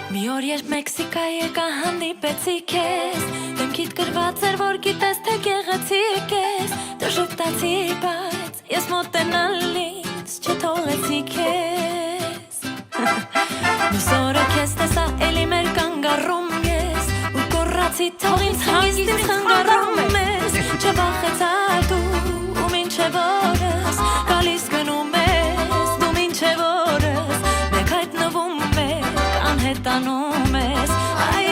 Մի օր երբ Մեքսիկայի եկա հանդիպեցի քեզ Դեմքիդ գրված էր որ գիտես թե գեղեցիկ ես Դու շփտացի բայց ես մոտենալից չթողեցի քեզ Մյուս օրը քեզ տեսա էլի մեր կանգառում ես Ու կոռացի թող ինձ հանգիստ խանգարում ես Չվախեցար դու ու մինչև օրս գալիս գնում ես Դու մինչև օրս մեկ հայտնվում եք անհետանում ես Այ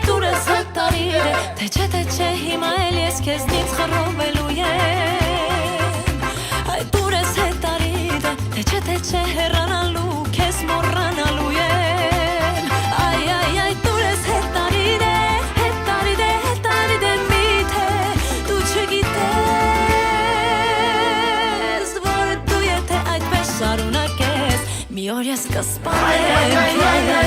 դուր ես հտարիր է Թե չէ հիմա էլ ես քեզնից խռովելու եմ Այ դուր ես հտարիր է Թե չէ հեռանալու քեզ մոռանալու եմ Այ դուր ես հտարիր է միթե դու չգիտես Որ դու եթե այդպես շարունակես Մի օր ես կսպանեմ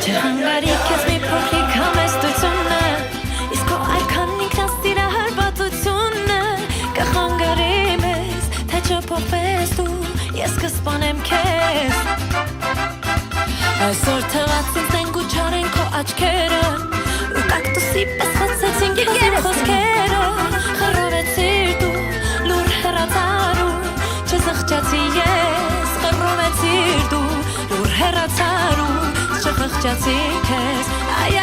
Չհանգարի քեզ մի փոքրիկ համեստությունը Իսկ քո այքան ինքնասիրահար պատությունը Կխանգարի մեզ, թե չփոխվես դու Ես կսպանեմ քեզ Այսօր թվաց ինձ նենգ ու չարեն քո աչքերը Ու կակտուսի պես խոցեցին քեզ իմ խոսքերը Խռովեցիր դու, լուր հեռացար ու Չզղջացի ես, խռովեցիր դու, լուր հեռացար ու Չխղճացի քեզ Այ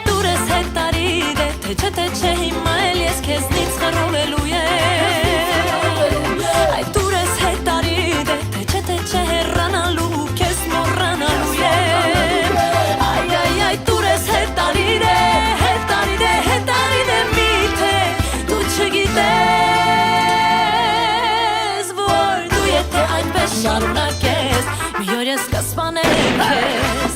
դուր ես հետարիր է Թե չէ հիմա էլ ես քեզնից խռովելու եմ Այ դուր ես հետարիր է Թե չէ հեռանալու քեզ մոռանալու եմ Այ դուր ես հետարիր է միթե դու չգիտես Որ դու եթե այնպես շարունակես Մի օր ես կսպանեմ քեզ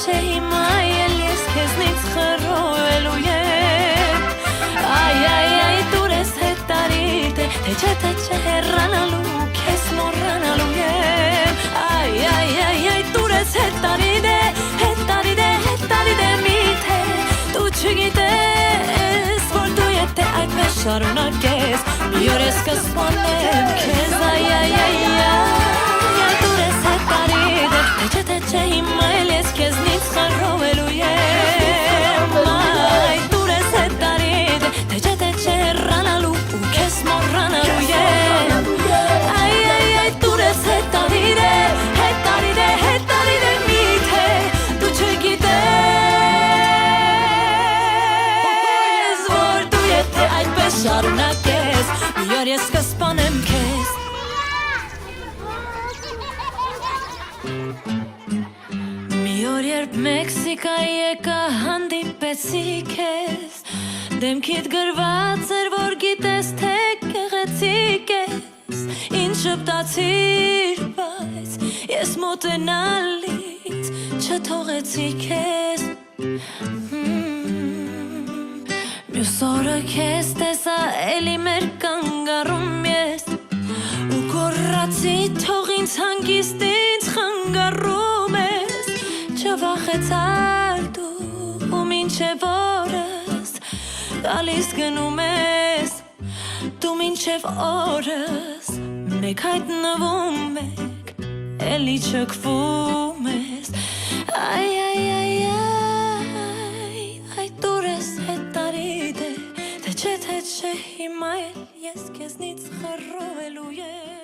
Թե հիմա էլ ես քեզնից խռովելու եմ Այ դուր ես հետարիր է Թե չէ հեռանալու քեզ մոռանալու եմ Այ դուր ես հետարիր է միթե դու չգիտես Որ դու եթե այդպես շարունակես Մի օր ես կսպանեմ քեզ Այ դուր ես հետարիր է Թե չէ հիմա էլ ես քեզնից խռովելու եմ Այ դուր ես հետարիր է Թե չէ հեռանալու ու քեզ մոռանալու եմ Այ դուր ես հետարիր է միթե դու չգիտես Որ դու եթե այդպես շարունակես Մի օր ես կսպանեմ քեզ Մի օր երբ Մեքսիկայի եկա հանդիպեցի քեզ Դեմքիդ գրված էր որ գիտես թե գեղեցիկ ես Ինձ շփտացիր բայց ես մոտենալից չթողեցի քեզ Մյուս օրը քեզ տեսա էլի մեր կանգառում ես Ու կոռացի թող ինձ հանգիստ ինձ խանգարում ես Չվախեցար դու ու մինչև օրս գալիս գնում ես Դու մինչև օրս մեկ հայտնվում եք էլի չքվում ես այ դուր ես հետարիդ է թե չէ հիմա էլ ես քեզնից խռովելու եմ